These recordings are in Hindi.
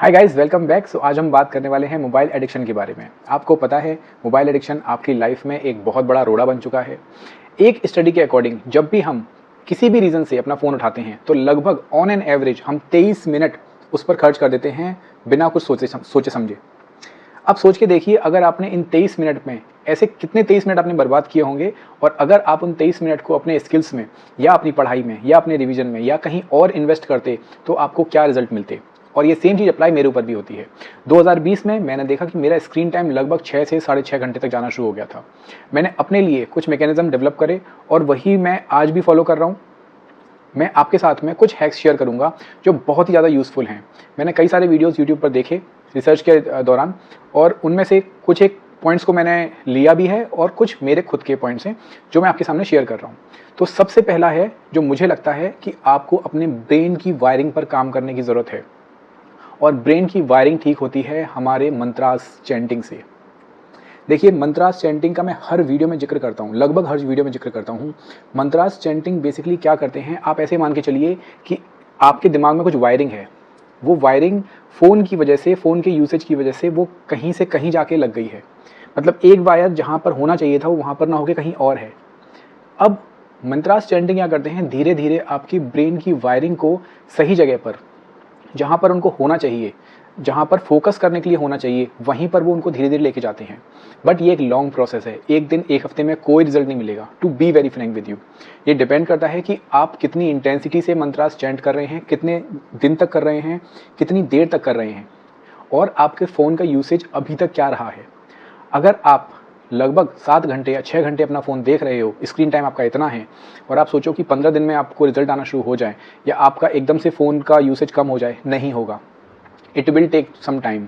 हाय गाइस, वेलकम बैक। सो आज हम बात करने वाले हैं मोबाइल एडिक्शन के बारे में। आपको पता है मोबाइल एडिक्शन आपकी लाइफ में एक बहुत बड़ा रोड़ा बन चुका है। एक स्टडी के अकॉर्डिंग जब भी हम किसी भी रीज़न से अपना फ़ोन उठाते हैं तो लगभग ऑन एन एवरेज हम 23 मिनट उस पर खर्च कर देते हैं बिना कुछ सोचे समझे। आप सोच के देखिए, अगर आपने इन 23 मिनट में ऐसे कितने 23 मिनट आपने बर्बाद किए होंगे, और अगर आप उन 23 मिनट को अपने स्किल्स में या अपनी पढ़ाई में या अपने रिवीजन में या कहीं और इन्वेस्ट करते तो आपको क्या रिजल्ट मिलते। और ये सेम चीज़ अप्लाई मेरे ऊपर भी होती है। 2020 में मैंने देखा कि मेरा स्क्रीन टाइम लगभग 6 से साढ़े 6 घंटे तक जाना शुरू हो गया था। मैंने अपने लिए कुछ मैकेनिज्म डेवलप करे और वही मैं आज भी फॉलो कर रहा हूँ। मैं आपके साथ में कुछ हैक्स शेयर करूंगा जो बहुत ही ज़्यादा यूज़फुल हैं। मैंने कई सारे वीडियोस यूट्यूब पर देखे रिसर्च के दौरान, और उनमें से कुछ एक पॉइंट्स को मैंने लिया भी है और कुछ मेरे खुद के पॉइंट्स हैं जो मैं आपके सामने शेयर कर रहा हूँ। तो सबसे पहला है जो मुझे लगता है कि आपको अपने ब्रेन की वायरिंग पर काम करने की ज़रूरत है। और ब्रेन की वायरिंग ठीक होती है हमारे मंत्रास चैंटिंग से। देखिए, मंत्रास चैंटिंग का मैं हर वीडियो में जिक्र करता हूँ, लगभग हर वीडियो में जिक्र करता हूँ। मंत्रास चैंटिंग बेसिकली क्या करते हैं, आप ऐसे मान के चलिए कि आपके दिमाग में कुछ वायरिंग है। वो वायरिंग फ़ोन की वजह से, फ़ोन के यूसेज की वजह से वो कहीं से कहीं जाके लग गई है। मतलब एक वायर जहाँ पर होना चाहिए था वो वहाँ पर ना होकर कहीं और है। अब मंत्रास चैंटिंग क्या करते हैं, धीरे धीरे आपकी ब्रेन की वायरिंग को सही जगह पर, जहाँ पर उनको होना चाहिए, जहाँ पर फोकस करने के लिए होना चाहिए, वहीं पर वो उनको धीरे धीरे लेके जाते हैं। बट ये एक लॉन्ग प्रोसेस है, एक दिन एक हफ्ते में कोई रिजल्ट नहीं मिलेगा। To be very frank with you, ये डिपेंड करता है कि आप कितनी इंटेंसिटी से मंत्रास चैंट कर रहे हैं, कितने दिन तक कर रहे हैं, कितनी देर तक कर रहे हैं, और आपके फ़ोन का यूसेज अभी तक क्या रहा है। अगर आप लगभग 7 घंटे या 6 घंटे अपना फ़ोन देख रहे हो, स्क्रीन टाइम आपका इतना है, और आप सोचो कि 15 दिन में आपको रिजल्ट आना शुरू हो जाए या आपका एकदम से फ़ोन का यूसेज कम हो जाए, नहीं होगा। It will take some time.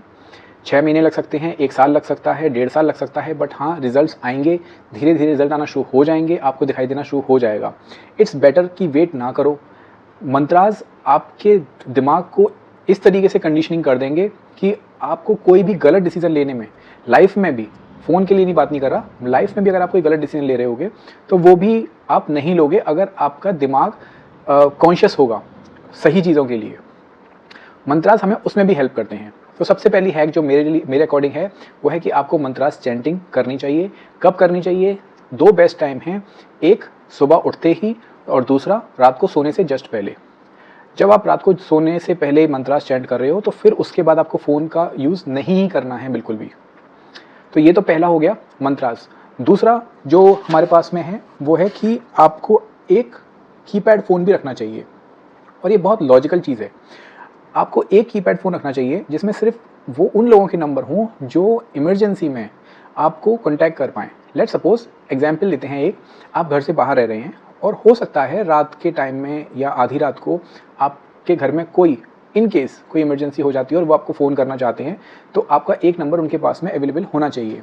6 महीने लग सकते हैं, 1 साल लग सकता है, 1.5 साल लग सकता है, बट हाँ, रिजल्ट्स आएंगे। धीरे धीरे रिजल्ट आना शुरू हो जाएंगे, आपको दिखाई देना शुरू हो जाएगा। इट्स बेटर कि वेट ना करो। मंत्रास आपके दिमाग को इस तरीके से कंडीशनिंग कर देंगे कि आपको कोई भी गलत डिसीजन लेने में, लाइफ में भी, फ़ोन के लिए नहीं बात नहीं कर रहा, लाइफ में भी अगर आप कोई गलत डिसीजन ले रहे होगे तो वो भी आप नहीं लोगे अगर आपका दिमाग कॉन्शियस होगा सही चीज़ों के लिए। मंत्रास हमें उसमें भी हेल्प करते हैं। तो सबसे पहली हैक जो मेरे अकॉर्डिंग है वो है कि आपको मंत्रास चैंटिंग करनी चाहिए। कब करनी चाहिए? 2 बेस्ट टाइम हैं, एक सुबह उठते ही और दूसरा रात को सोने से जस्ट पहले। जब आप रात को सोने से पहले मंत्रास चैंट कर रहे हो तो फिर उसके बाद आपको फ़ोन का यूज़ नहीं ही करना है बिल्कुल भी। तो ये तो पहला हो गया मंत्रास। दूसरा जो हमारे पास में है वो है कि आपको एक कीपैड फ़ोन भी रखना चाहिए, और ये बहुत लॉजिकल चीज़ है। आपको एक कीपैड फ़ोन रखना चाहिए जिसमें सिर्फ वो उन लोगों के नंबर हों जो इमरजेंसी में आपको कॉन्टैक्ट कर पाएँ। लेट्स सपोज़ एग्जांपल लेते हैं एक, आप घर से बाहर रह रहे हैं और हो सकता है रात के टाइम में या आधी रात को आपके घर में कोई इन केस कोई इमरजेंसी हो जाती है और वो आपको फ़ोन करना चाहते हैं, तो आपका एक नंबर उनके पास में अवेलेबल होना चाहिए।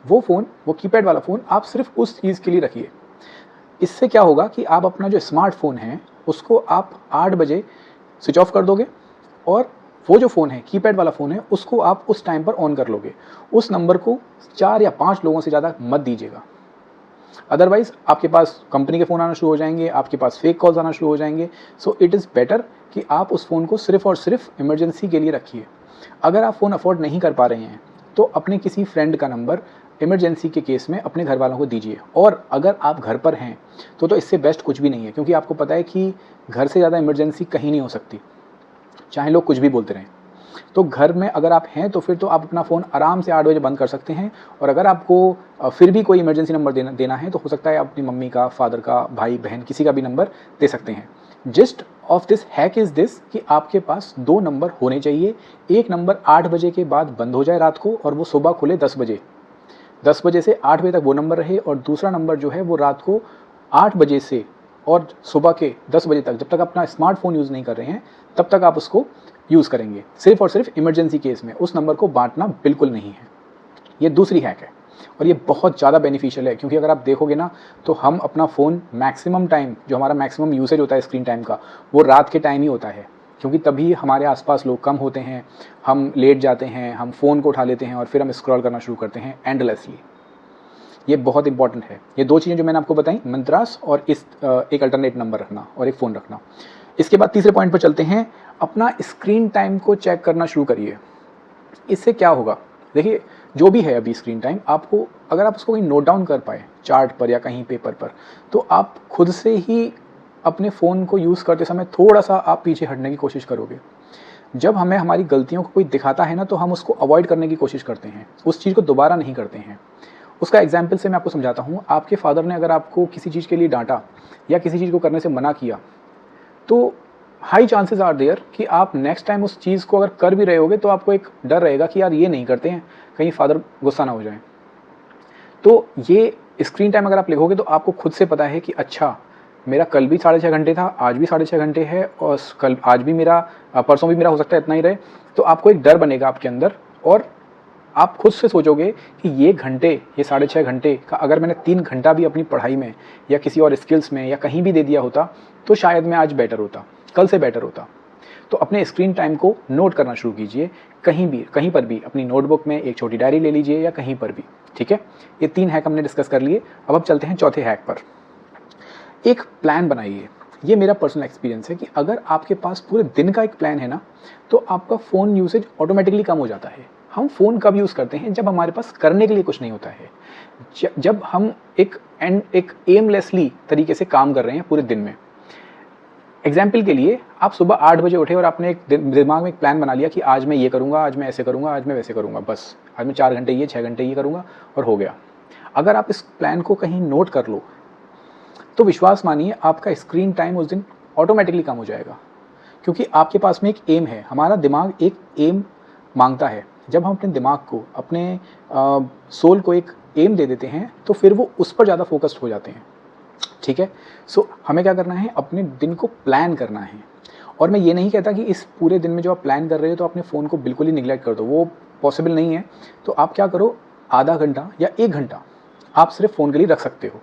वो फ़ोन, वो कीपैड वाला फ़ोन आप सिर्फ उस चीज़ के लिए रखिए। इससे क्या होगा कि आप अपना जो स्मार्टफ़ोन है उसको आप 8 बजे स्विच ऑफ कर दोगे, और वो जो फ़ोन है, कीपैड वाला फ़ोन है, उसको आप उस टाइम पर ऑन कर लोगे। उस नंबर को 4 या 5 लोगों से ज़्यादा मत दीजिएगा। अदरवाइज़ आपके पास कंपनी के फ़ोन आना शुरू हो जाएंगे, आपके पास फेक कॉल्स आना शुरू हो जाएंगे। सो इट इज़ बेटर कि आप उस फ़ोन को सिर्फ़ और सिर्फ इमरजेंसी के लिए रखिए। अगर आप फ़ोन अफोर्ड नहीं कर पा रहे हैं तो अपने किसी फ्रेंड का नंबर इमरजेंसी के केस में अपने घर वालों को दीजिए। और अगर आप घर पर हैं तो इससे बेस्ट कुछ भी नहीं है, क्योंकि आपको पता है कि घर से ज़्यादा इमरजेंसी कहीं नहीं हो सकती, चाहे लोग कुछ भी बोलते रहें। तो घर में अगर आप हैं तो फिर तो आप अपना फ़ोन आराम से 8 बजे बंद कर सकते हैं। और अगर आपको फिर भी कोई इमरजेंसी नंबर देना है तो हो सकता है आप अपनी मम्मी का, फादर का, भाई बहन, किसी का भी नंबर दे सकते हैं। Gist of this hack is this कि आपके पास 2 नंबर होने चाहिए। एक नंबर 8 बजे के बाद बंद हो जाए रात को और वो सुबह खुले 10 बजे। 10 बजे से 8 बजे तक वो नंबर रहे, और दूसरा नंबर जो है वो रात को 8 बजे से और सुबह के 10 बजे तक, जब तक अपना स्मार्टफ़ोन यूज़ नहीं कर रहे हैं तब तक आप उसको यूज़ करेंगे। सिर्फ़ और सिर्फ इमरजेंसी केस में उस नंबर को बाँटना बिल्कुल नहीं है। ये दूसरी हैक है और ये बहुत ज़्यादा बेनिफिशियल है, क्योंकि अगर आप देखोगे ना तो हम अपना फ़ोन मैक्सिमम टाइम, जो हमारा मैक्सिमम यूसेज होता है स्क्रीन टाइम का, वो रात के टाइम ही होता है, क्योंकि तभी हमारे आसपास लोग कम होते हैं, हम लेट जाते हैं, हम फ़ोन को उठा लेते हैं और फिर हम स्क्रॉल करना शुरू करते हैं एंडलेसली। ये बहुत इंपॉर्टेंट है। ये 2 चीज़ें जो मैंने आपको बताई, मंत्रास और एक अल्टरनेट नंबर रखना और एक फ़ोन रखना। इसके बाद तीसरे पॉइंट पर चलते हैं, अपना स्क्रीन टाइम को चेक करना शुरू करिए। इससे क्या होगा, देखिए जो भी है अभी स्क्रीन टाइम, आपको अगर आप उसको कहीं नोट डाउन कर पाए चार्ट पर या कहीं पेपर पर, तो आप खुद से ही अपने फ़ोन को यूज़ करते समय थोड़ा सा आप पीछे हटने की कोशिश करोगे। जब हमें हमारी गलतियों को कोई दिखाता है ना, तो हम उसको अवॉइड करने की कोशिश करते हैं, उस चीज़ को दोबारा नहीं करते हैं। उसका एग्जाम्पल से मैं आपको समझाता हूँ। आपके फादर ने अगर आपको किसी चीज़ के लिए डांटा या किसी चीज़ को करने से मना किया, तो हाई चांसेस आर देयर कि आप नेक्स्ट टाइम उस चीज़ को अगर कर भी रहे होगे तो आपको एक डर रहेगा कि यार ये नहीं करते हैं, कहीं फादर गुस्सा ना हो जाए। तो ये स्क्रीन टाइम अगर आप लिखोगे तो आपको खुद से पता है कि अच्छा, मेरा कल भी 6.5 घंटे था, आज भी 6.5 घंटे है, और कल आज भी मेरा परसों भी मेरा हो सकता है इतना ही रहे। तो आपको एक डर बनेगा आपके अंदर, और आप खुद से सोचोगे कि ये घंटे, ये 6.5 घंटे का अगर मैंने 3 घंटा भी अपनी पढ़ाई में या किसी और स्किल्स में या कहीं भी दे दिया होता, तो शायद मैं आज बेटर होता, कल से बेटर होता। तो अपने स्क्रीन टाइम को नोट करना शुरू कीजिए, कहीं पर भी अपनी नोटबुक में एक छोटी डायरी ले लीजिए या कहीं पर भी, ठीक है। ये 3 हैक हमने डिस्कस कर लिए। अब चलते हैं चौथे हैक पर। एक प्लान बनाइए। ये मेरा पर्सनल एक्सपीरियंस है कि अगर आपके पास पूरे दिन का एक प्लान है ना, तो आपका फ़ोन यूसेज ऑटोमेटिकली कम हो जाता है। हम फ़ोन कब यूज़ करते हैं, जब हमारे पास करने के लिए कुछ नहीं होता है, जब हम एक एमलेसली तरीके से काम कर रहे हैं पूरे दिन में। एग्जाम्पल के लिए, आप सुबह 8 बजे उठे और आपने एक दिमाग में एक प्लान बना लिया कि आज मैं ये करूँगा, आज मैं ऐसे करूँगा, आज मैं वैसे करूँगा, बस आज मैं 4 घंटे ये 6 घंटे ये करूँगा और हो गया। अगर आप इस प्लान को कहीं नोट कर लो, तो विश्वास मानिए आपका स्क्रीन टाइम उस दिन ऑटोमेटिकली कम हो जाएगा, क्योंकि आपके पास में एक एम है। हमारा दिमाग एक एम मांगता है। जब हम अपने दिमाग को, अपने सोल को एक एम दे देते हैं, तो फिर वो उस पर ज़्यादा फोकस्ड हो जाते हैं, ठीक है। सो हमें क्या करना है, अपने दिन को प्लान करना है। और मैं ये नहीं कहता कि इस पूरे दिन में जो आप प्लान कर रहे हो तो अपने फ़ोन को बिल्कुल ही निगलेक्ट कर दो, वो पॉसिबल नहीं है। तो आप क्या करो, आधा घंटा या 1 घंटा आप सिर्फ फ़ोन के लिए रख सकते हो,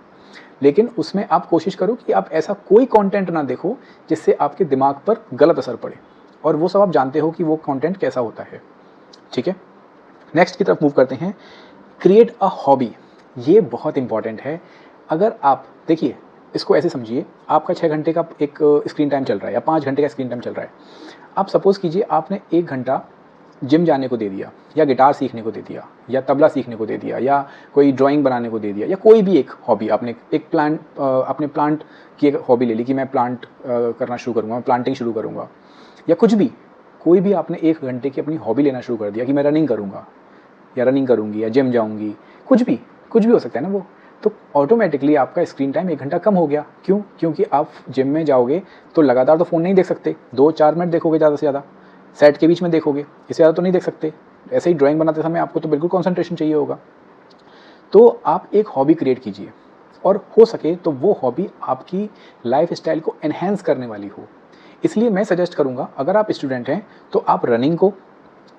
लेकिन उसमें आप कोशिश करो कि आप ऐसा कोई कंटेंट ना देखो जिससे आपके दिमाग पर गलत असर पड़े, और वो सब आप जानते हो कि वो कंटेंट कैसा होता है, ठीक है। नेक्स्ट की तरफ मूव करते हैं, क्रिएट अ हॉबी। ये बहुत इंपॉर्टेंट है। अगर आप देखिए, इसको ऐसे समझिए, आपका 6 घंटे का एक स्क्रीन टाइम चल रहा है या 5 घंटे का स्क्रीन टाइम चल रहा है। आप सपोज़ कीजिए आपने 1 घंटा जिम जाने को दे दिया, या गिटार सीखने को दे दिया, या तबला सीखने को दे दिया, या कोई ड्राइंग बनाने को दे दिया, या कोई भी एक हॉबी आपने, एक आपने प्लांट की एक हॉबी ले ली कि मैं प्लांट करना शुरू करूँगा, मैं प्लांटिंग शुरू करूँगा, या कुछ भी, कोई भी आपने 1 घंटे की अपनी हॉबी लेना शुरू कर दिया कि मैं रनिंग करूँगा या रनिंग करूँगी या जिम जाऊँगी, कुछ भी हो सकता है ना वो। तो ऑटोमेटिकली आपका स्क्रीन टाइम 1 घंटा कम हो गया। क्यों? क्योंकि आप जिम में जाओगे तो लगातार तो फ़ोन नहीं देख सकते, 2-4 मिनट देखोगे ज़्यादा से ज़्यादा, सेट के बीच में देखोगे, इससे ज़्यादा तो नहीं देख सकते। ऐसे ही ड्राइंग बनाते समय आपको तो बिल्कुल कंसंट्रेशन चाहिए होगा। तो आप एक हॉबी क्रिएट कीजिए, और हो सके तो वो हॉबी आपकी लाइफ़स्टाइल को एनहांस करने वाली हो। इसलिए मैं सजेस्ट करूँगा, अगर आप स्टूडेंट हैं तो आप रनिंग को,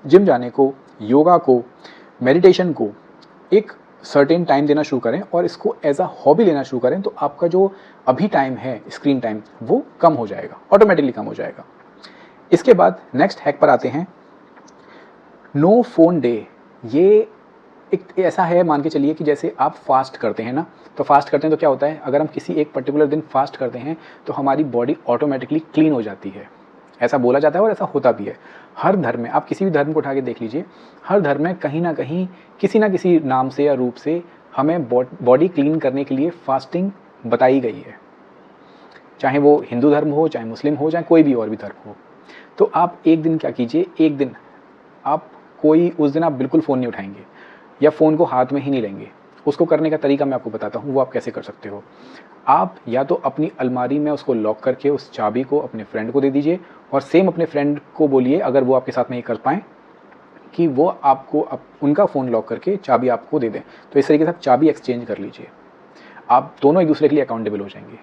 जिम जाने को, योगा को, मेडिटेशन को एक सर्टेन टाइम देना शुरू करें और इसको एज अ हॉबी लेना शुरू करें, तो आपका जो अभी टाइम है स्क्रीन टाइम, वो कम हो जाएगा, ऑटोमेटिकली कम हो जाएगा। इसके बाद नेक्स्ट हैक पर आते हैं, नो फ़ोन डे। ये एक ऐसा है, मान के चलिए कि जैसे आप फास्ट करते हैं ना, तो फास्ट करते हैं तो क्या होता है, अगर हम किसी एक पर्टिकुलर दिन फास्ट करते हैं तो हमारी बॉडी ऑटोमेटिकली क्लीन हो जाती है। ऐसा बोला जाता है और ऐसा होता भी है। हर धर्म में, आप किसी भी धर्म को उठा के देख लीजिए, हर धर्म में कहीं ना कहीं किसी ना किसी नाम से या रूप से हमें बॉडी क्लीन करने के लिए फास्टिंग बताई गई है। चाहे वो हिंदू धर्म हो, चाहे मुस्लिम हो, चाहे कोई भी और भी धर्म हो। तो आप एक दिन क्या कीजिए, एक दिन आप उस दिन आप बिल्कुल फ़ोन नहीं उठाएंगे या फ़ोन को हाथ में ही नहीं लेंगे। उसको करने का तरीका मैं आपको बताता हूँ, वो आप कैसे कर सकते हो। आप या तो अपनी अलमारी में उसको लॉक करके उस चाबी को अपने फ्रेंड को दे दीजिए, और सेम अपने फ्रेंड को बोलिए, अगर वो आपके साथ में ये कर पाएँ, कि वो आपको उनका फ़ोन लॉक करके चाबी आपको दे दें। तो इस तरीके से आप चाबी एक्सचेंज कर लीजिए, आप दोनों एक दूसरे के लिए अकाउंटेबल हो जाएंगे।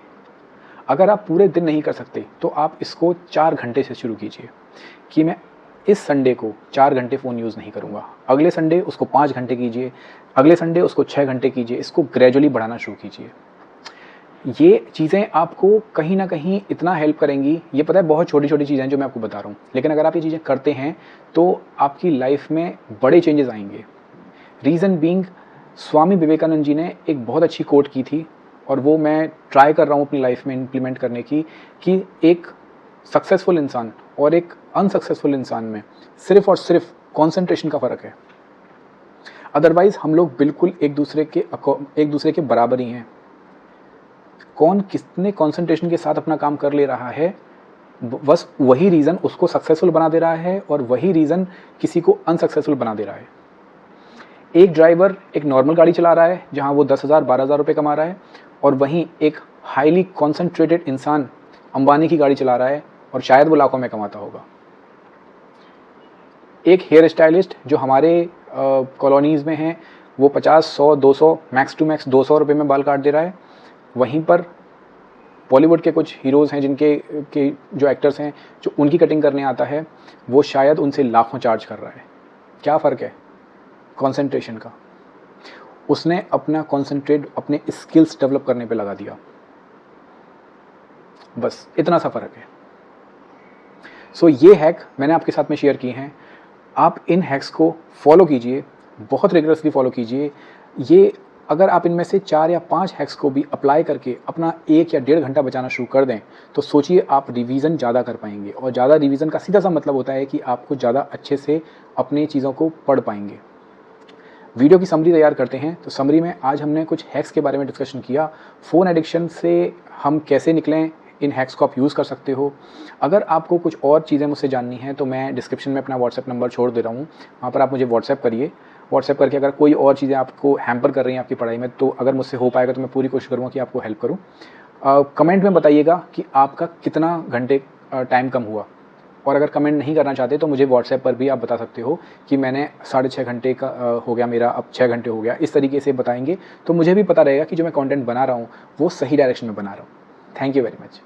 अगर आप पूरे दिन नहीं कर सकते तो आप इसको 4 घंटे से शुरू कीजिए, कि मैं इस संडे को 4 घंटे फ़ोन यूज़ नहीं करूँगा, अगले संडे उसको 5 घंटे कीजिए, अगले संडे उसको 6 घंटे कीजिए। इसको ग्रेजुअली बढ़ाना शुरू कीजिए। ये चीज़ें आपको कहीं न कहीं इतना हेल्प करेंगी, ये पता है बहुत छोटी-छोटी चीज़ें हैं जो मैं आपको बता रहा हूँ, लेकिन अगर आप ये चीज़ें करते हैं तो आपकी लाइफ़ में बड़े चेंजेस आएँगे। रीज़न बीइंग, स्वामी विवेकानंद जी ने एक बहुत अच्छी कोट की थी, और वो मैं ट्राई कर रहा हूँ अपनी लाइफ़ में इम्प्लीमेंट करने की, कि एक सक्सेसफुल इंसान और एक अनसक्सेसफुल इंसान में सिर्फ और सिर्फ कॉन्सेंट्रेशन का फ़र्क है। अदरवाइज हम लोग बिल्कुल एक दूसरे के बराबर ही हैं। कौन कितने कॉन्सेंट्रेशन के साथ अपना काम कर ले रहा है, बस वही रीज़न उसको सक्सेसफुल बना दे रहा है और वही रीज़न किसी को अनसक्सेसफुल बना दे रहा है। एक ड्राइवर एक नॉर्मल गाड़ी चला रहा है जहां वो 10,000 12,000 रुपये कमा रहा है, और वहीं एक हाईली कॉन्सेंट्रेटेड इंसान अंबानी की गाड़ी चला रहा है और शायद वो लाखों में कमाता होगा। एक हेयर स्टाइलिस्ट जो हमारे कॉलोनीज़ में हैं वो 50, 100, 200 मैक्स टू मैक्स 200 रुपये में बाल काट दे रहा है। वहीं पर बॉलीवुड के कुछ हीरोज़ हैं के जो एक्टर्स हैं जो उनकी कटिंग करने आता है, वो शायद उनसे लाखों चार्ज कर रहा है। क्या फ़र्क है? कंसंट्रेशन का। उसने अपना कंसंट्रेट अपने स्किल्स डेवलप करने पे लगा दिया, बस इतना सा फ़र्क है। सो ये हैक मैंने आपके साथ में शेयर किए हैं। आप इन हैक्स को फॉलो कीजिए, बहुत रिगरसली फॉलो कीजिए। ये अगर आप इनमें से 4 या 5 हैक्स को भी अप्लाई करके अपना 1 या 1.5 घंटा बचाना शुरू कर दें, तो सोचिए आप रिवीजन ज़्यादा कर पाएंगे। और ज़्यादा रिवीजन का सीधा सा मतलब होता है कि आपको ज़्यादा अच्छे से अपनी चीज़ों को पढ़ पाएंगे। वीडियो की समरी तैयार करते हैं। तो समरी में आज हमने कुछ हैक्स के बारे में डिस्कशन किया। फ़ोन एडिक्शन से हम कैसे निकलें, इन हैक्स को आप यूज़ कर सकते हो। अगर आपको कुछ और चीज़ें मुझसे जाननी हैं तो मैं डिस्क्रिप्शन में अपना व्हाट्सएप नंबर छोड़ दे रहा हूँ, वहाँ पर आप मुझे व्हाट्सएप करिए। व्हाट्सएप करके अगर कोई और चीज़ें आपको हैम्पर कर रही हैं आपकी पढ़ाई में, तो अगर मुझसे हो पाएगा तो मैं पूरी कोशिश करूँगा कि आपको हेल्प करूँ। कमेंट में बताइएगा कि आपका कितना घंटे टाइम कम हुआ, और अगर कमेंट नहीं करना चाहते तो मुझे व्हाट्सएप पर भी आप बता सकते हो कि मैंने 6.5 घंटे का हो गया मेरा, अब 6 घंटे हो गया। इस तरीके से बताएंगे तो मुझे भी पता रहेगा कि जो मैं कंटेंट बना रहा हूँ वो सही डायरेक्शन में बना रहा हूँ। Thank you very much.